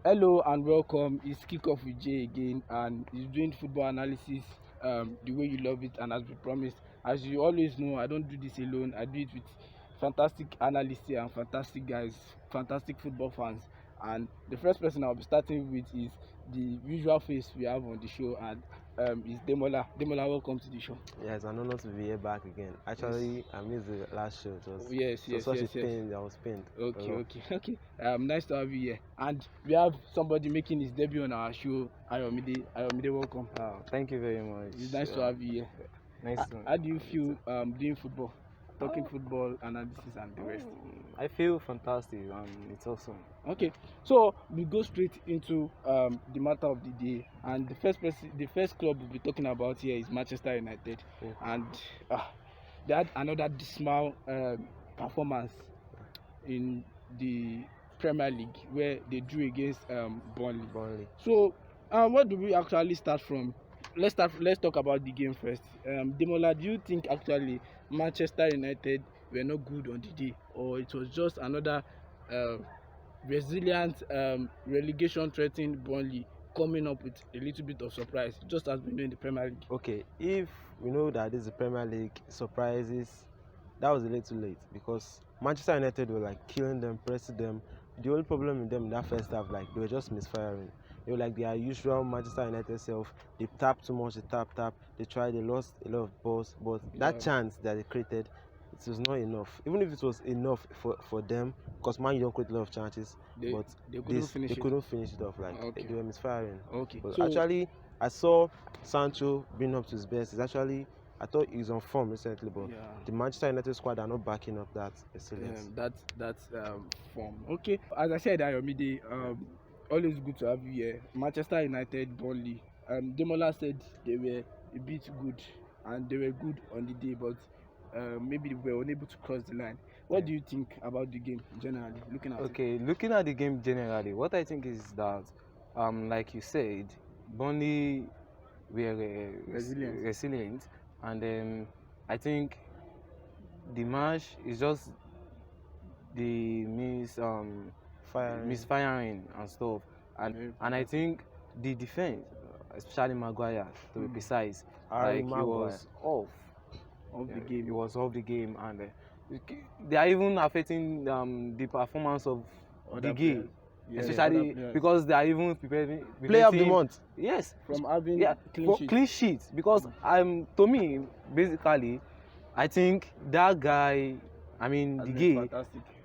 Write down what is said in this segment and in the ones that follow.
Hello and welcome. It's Kickoff with Jay again, and he's doing football analysis the way you love it and as we promised. As you always know, I don't do this alone. I do it with fantastic analysts and fantastic guys, fantastic football fans. And the first person I'll be starting with is the usual face we have on the show, and is Demola. Demola, welcome to the show. Yeah, it's an honor to be here back again. Actually, I missed the last show. It was such a pain. I was pained. Okay. Nice to have you here. And we have somebody making his debut on our show, Ayomide. Ayomide, welcome. Thank you very much. It's nice to have you here. How do you feel doing football, talking football analysis and the rest? I feel fantastic and it's awesome. Okay, so we go straight into the matter of the day, and the first club we'll be talking about here is Manchester United, and they had another dismal performance in the Premier League where they drew against Burnley. So, what do we actually start from? Let's talk about the game first. Demola, do you think actually Manchester United were not good on the day, or it was just another resilient relegation threatening Burnley coming up with a little bit of surprise, just as we know in the Premier League? Okay, if we know that this is the Premier League, surprises, that was a little late because Manchester United were like killing them, pressing them. The only problem with them in that first half, like they were just misfiring. They were like their usual Manchester United self. They tapped too much, they tap. They tried, they lost a lot of balls, but that chance that they created, it was not enough. Even if it was enough for them, because Man, you don't create a lot of chances, They couldn't finish it off. Like they were misfiring. Okay. But actually, I saw Sancho bring up to his best. I thought he's on form recently, but the Manchester United squad are not backing up that excellence. That's form. Okay. As I said, Ayomide, always good to have you here. Manchester United, Burnley. Demola said they were a bit good, and they were good on the day, but maybe they were unable to cross the line. What do you think about the game generally? Looking at the game generally, what I think is that, like you said, Burnley were resilient, and I think the match is just the misfiring and stuff, and I think the defense, especially Maguire, to be precise, like he was off the game. He was off the game, and they are even affecting the performance of the game. Especially because they are even preparing player of the month. Yes, from having clean sheets. Because to me, basically, I think that guy,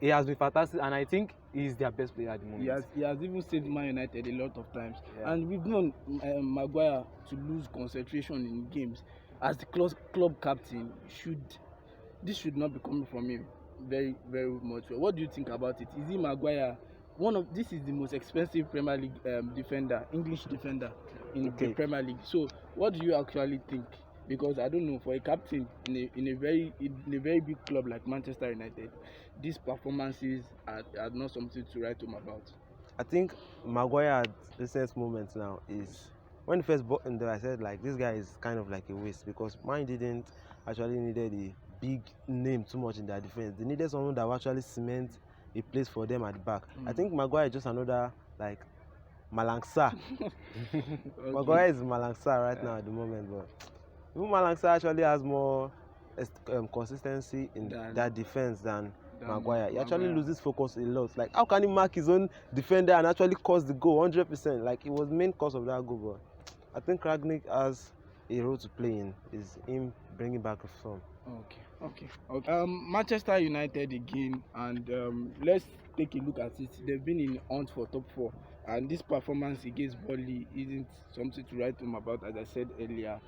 he has been fantastic, and I think he's their best player at the moment. He has even saved Man United a lot of times, and we've known Maguire to lose concentration in games. As the club captain, this should not be coming from him very, very much. What do you think about it? Is he Maguire? This is the most expensive Premier League English defender in the Premier League. So, what do you actually think? Because I don't know, for a captain in a very big club like Manchester United, these performances are not something to write home about. I think Maguire at recent moments now is, when he first bought him there, I said like this guy is kind of like a waste, because mine didn't actually needed a big name too much in their defense. They needed someone that would actually cement a place for them at the back. I think Maguire is just another like Malangsa. Maguire is Malangsa right now at the moment, but even Malangsa actually has more consistency in that defense than Maguire. He actually loses focus a lot. Like, how can he mark his own defender and actually cause the goal 100%? Like, it was the main cause of that goal. But I think Ragnick has a role to play in is him bringing back a form. Okay. Manchester United again, and let's take a look at it. They've been in hunt for top 4, and this performance against Burnley isn't something to write home about, as I said earlier.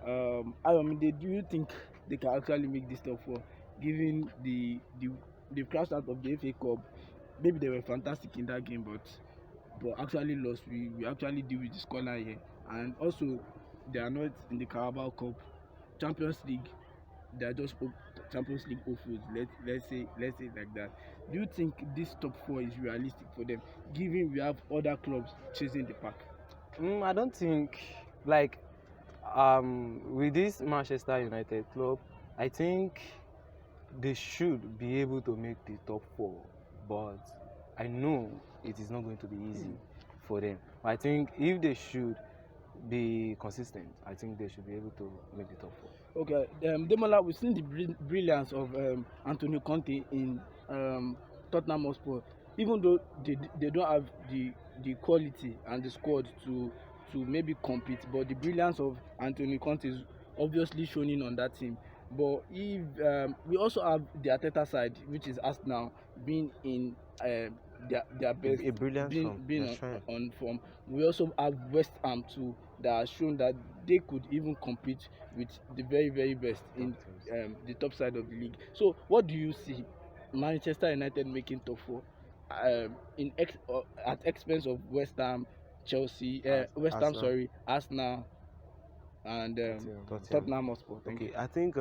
Ayomide, do you think they can actually make this top 4, given they've crashed out of the FA Cup? Maybe they were fantastic in that game, but actually lost. We actually deal with the scoreline here, and also they are not in the Carabao Cup. Champions League, they are just Champions League hopefuls. Let's say it like that. Do you think this top 4 is realistic for them, given we have other clubs chasing the pack? I don't think, like, with this Manchester United club, I think they should be able to make the top 4, but I know it is not going to be easy for them. I think if they should be consistent, I think they should be able to make the top 4. Okay, Demola, we've seen the brilliance of Antonio Conte in Tottenham Hotspur. Even though they don't have the quality and the squad to maybe compete, but the brilliance of Antonio Conte is obviously shining on that team. But if we also have the Arteta side, which is Arsenal, being in their best, A brilliant form. being That's right. on form. We also have West Ham too, that has shown that they could even compete with the very, very best in the top side of the league. So what do you see Manchester United making top 4 at expense of West Ham, Chelsea, West Ham, Arsenal. sorry, Arsenal, and Tottenham Hotspur? Thank you. Okay, I think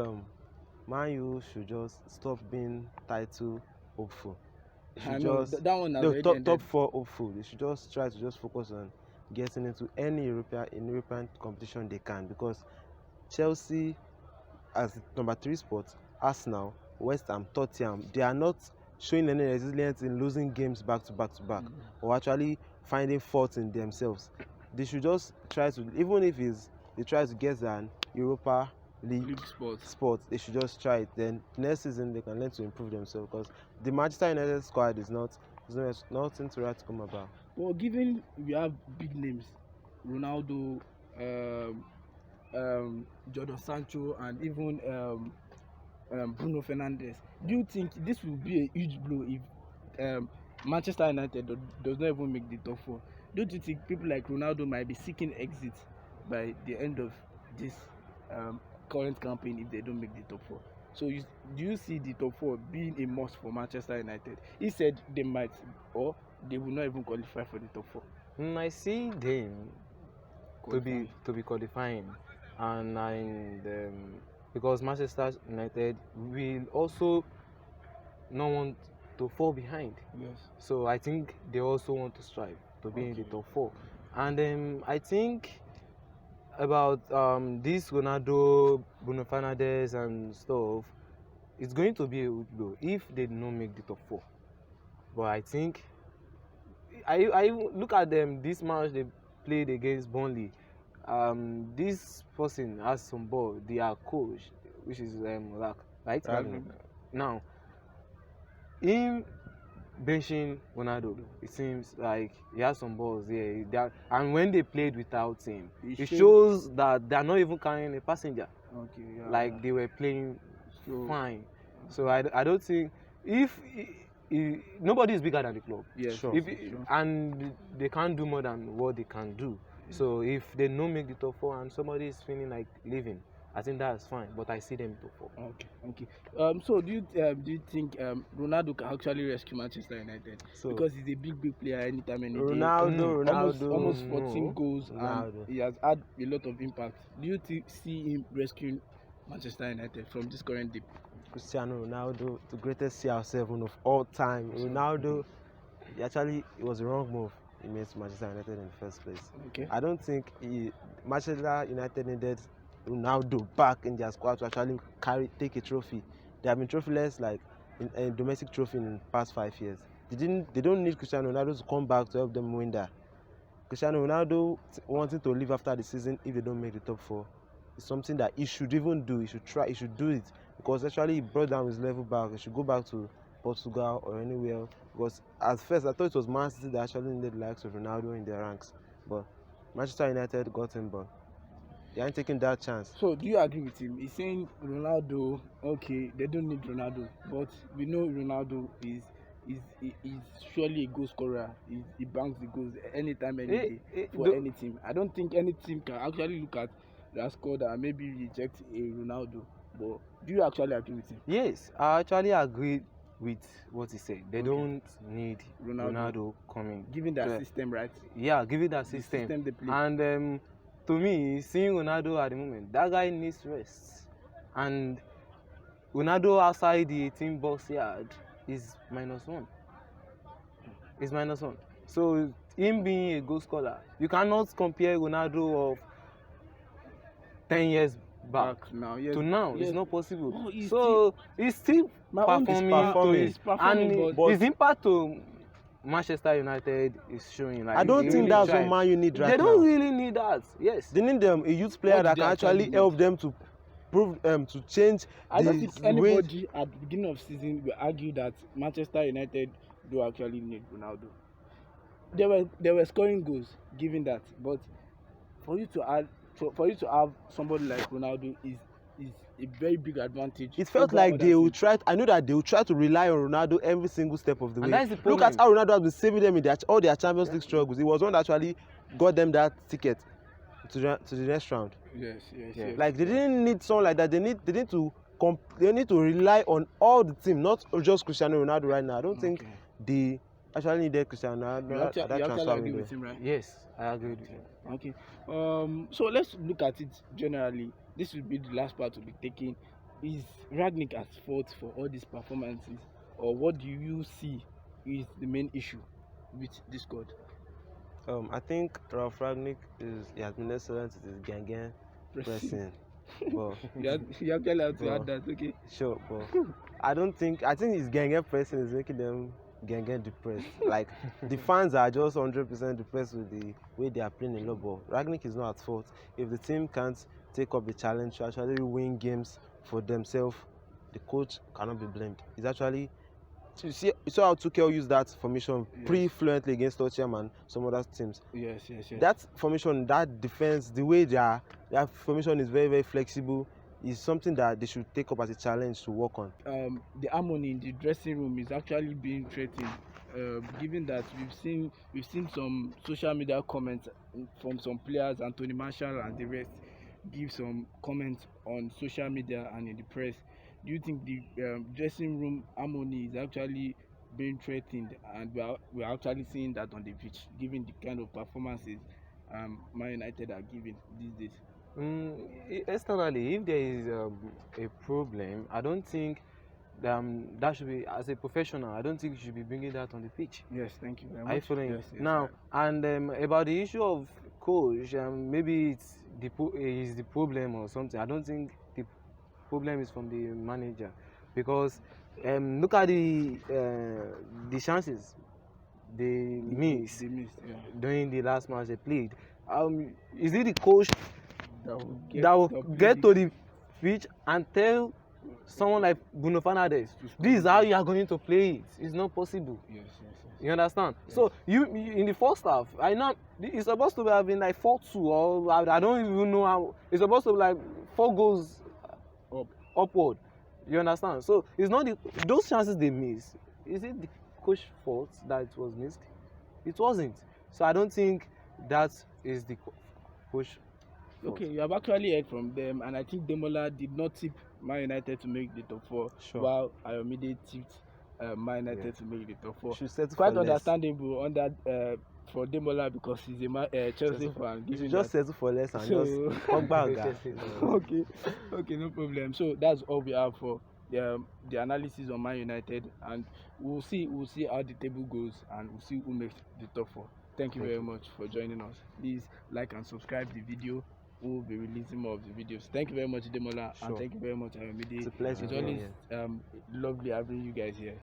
Man U should just stop being title hopeful. They I should know just that one has no already top ended. 4 hopeful. They should just try to just focus on getting into any European competition they can, because Chelsea as number 3 spot, Arsenal, West Ham, Tottenham, they are not showing any resilience in losing games back to back, or actually finding faults in themselves. They should just try to, even if they try to get an Europa League spot, they should just try it. Then next season they can learn to improve themselves, because the Manchester United squad is nothing to write home about. Well, given we have big names, Ronaldo, Jadon Sancho, and even Bruno Fernandes, do you think this will be a huge blow if Manchester United does not even make the top 4? Don't you think people like Ronaldo might be seeking exit by the end of this current campaign if they don't make the top 4? So do you see the top 4 being a must for Manchester United? He said they might, or they will not even qualify for the top 4. I see them to be qualifying, and because Manchester United will also not want to fall behind. Yes. So I think they also want to strive to be in the top 4. And I think about this Ronaldo, Bruno Fernandes and stuff, it's going to be a huge blow if they do not make the top 4. But I think I look at them, this match they played against Burnley. This person has some ball, their coach, which is right? Now, him benching Ronaldo, it seems like he has some balls there. And when they played without him, it shows that they are not even carrying a passenger. Like they were playing fine. So I don't think if nobody is bigger than the club. Yes, sure. And they can't do more than what they can do. So if they don't make the top 4 and somebody is feeling like leaving, I think that's fine. But I see them top 4. Okay. So do you think Ronaldo can actually rescue Manchester United? Because he's a big player anytime, any day. Ronaldo, almost 14 goals, and he has had a lot of impact. Do you see him rescuing Manchester United from this current dip? Cristiano Ronaldo, the greatest CR7 of all time. Ronaldo, it was the wrong move he made to Manchester United in the first place. Okay. I don't think Manchester United needed Ronaldo back in their squad to actually take a trophy. They have been trophyless, like in domestic trophy in the past 5 years. They don't need Cristiano Ronaldo to come back to help them win that. Cristiano Ronaldo wanting to leave after the season if they don't make the top 4 is something that he should even do. He should try. He should do it, because actually he brought down his level back. He should go back to Portugal or anywhere. Because at first I thought it was Man City that actually needed the likes of Ronaldo in their ranks, but Manchester United got him, but they aren't taking that chance. So do you agree with him? He's saying Ronaldo, okay, they don't need Ronaldo, but we know Ronaldo is surely a goal scorer. He bangs the goals anytime, any day for any team. I don't think any team can actually look at their squad and maybe reject a Ronaldo. But do you actually agree with him? Yes, I actually agree with what he said. They don't need Ronaldo coming. Given that system, right? Yeah, given that system they play. And to me, seeing Ronaldo at the moment, that guy needs rest. And Ronaldo outside the 18-box yard is -1. It's -1. So him being a goal scorer, you cannot compare Ronaldo of 10 years back to now. It's not possible. He's still performing, and his impact to Manchester United is showing. Like I don't they think really that's tried. what Man U need right They don't now. really need that. Yes. They need a youth player What that do can they actually actually help them to prove to change I don't think the way. anybody at the beginning of season will argue that Manchester United do actually need Ronaldo. They were scoring goals, given that, but for you to add for you to have somebody like Ronaldo is a very big advantage. It felt over like other they will teams. try. I know that they will try to rely on Ronaldo every single step of the way. And that's the Look at problem. how Ronaldo has been saving them in all their Champions League struggles. He was one that actually got them that ticket to the next round. Yes. Like they didn't need someone like that. They need to rely on all the team, not just Cristiano Ronaldo right now. I don't think they actually needed Cristiano Ronaldo at that you transfer actually agree window. with him, right? Yes, I agree with you. Okay. So let's look at it generally. This will be the last part to be taken. Is Ragnick at fault for all these performances, or what do you see is the main issue with this squad? I think Ralph Ragnick he has been excellent with his gang pressing. But you actually have to add that, okay? Sure, but I think his gang pressing is making them gang depressed. Like the fans are just 100% depressed with the way they are playing in low ball. Ragnick is not at fault. If the team can't take up the challenge to actually win games for themselves, the coach cannot be blamed. It's actually you saw how Tuchel used that formation pretty fluently against Tottenham and some other teams. Yes. That formation, that defense, the way their formation is very, very flexible, is something that they should take up as a challenge to work on. The harmony in the dressing room is actually being threatened, given that we've seen some social media comments from some players, Anthony Martial and the rest, give some comments on social media and in the press. Do you think the dressing room harmony is actually being threatened, and we're actually seeing that on the pitch, given the kind of performances Man United are giving these days? Externally, if there is a problem, I don't think that should be, as a professional, I don't think you should be bringing that on the pitch. Yes, thank you very much. Are you following? Yes, Now, and about the issue of coach, maybe it's is the problem or something. I don't think the problem is from the manager, because look at the chances they missed during the last match they played. Is it the coach that will get to the pitch and tell someone like Bruno Fernandes, this is how you are going to play it? It's not possible. Yes. You understand? Yes. So you in the first half, I know it's supposed to have been like 4-2, or I don't even know how. It's supposed to be like 4 goals upward. You understand? So it's not those chances they miss. Is it the coach's fault that it was missed? It wasn't. So I don't think that is the coach. Okay, you have actually heard from them, and I think Demola did not tip Man United to make the top 4, while Ayomide tipped Man United to make the top 4. It's quite understandable on that for Demola, because he's a Chelsea fan. You should just settle for less and just come back. Okay, no problem. So that's all we have for the analysis on Man United, and we'll see how the table goes, and we'll see who makes the top 4. Thank you very much for joining us. Please like and subscribe the video. We'll be releasing more of the videos. Thank you very much, Demola, and thank you very much, Ayomide. It's a pleasure. It's always lovely having you guys here.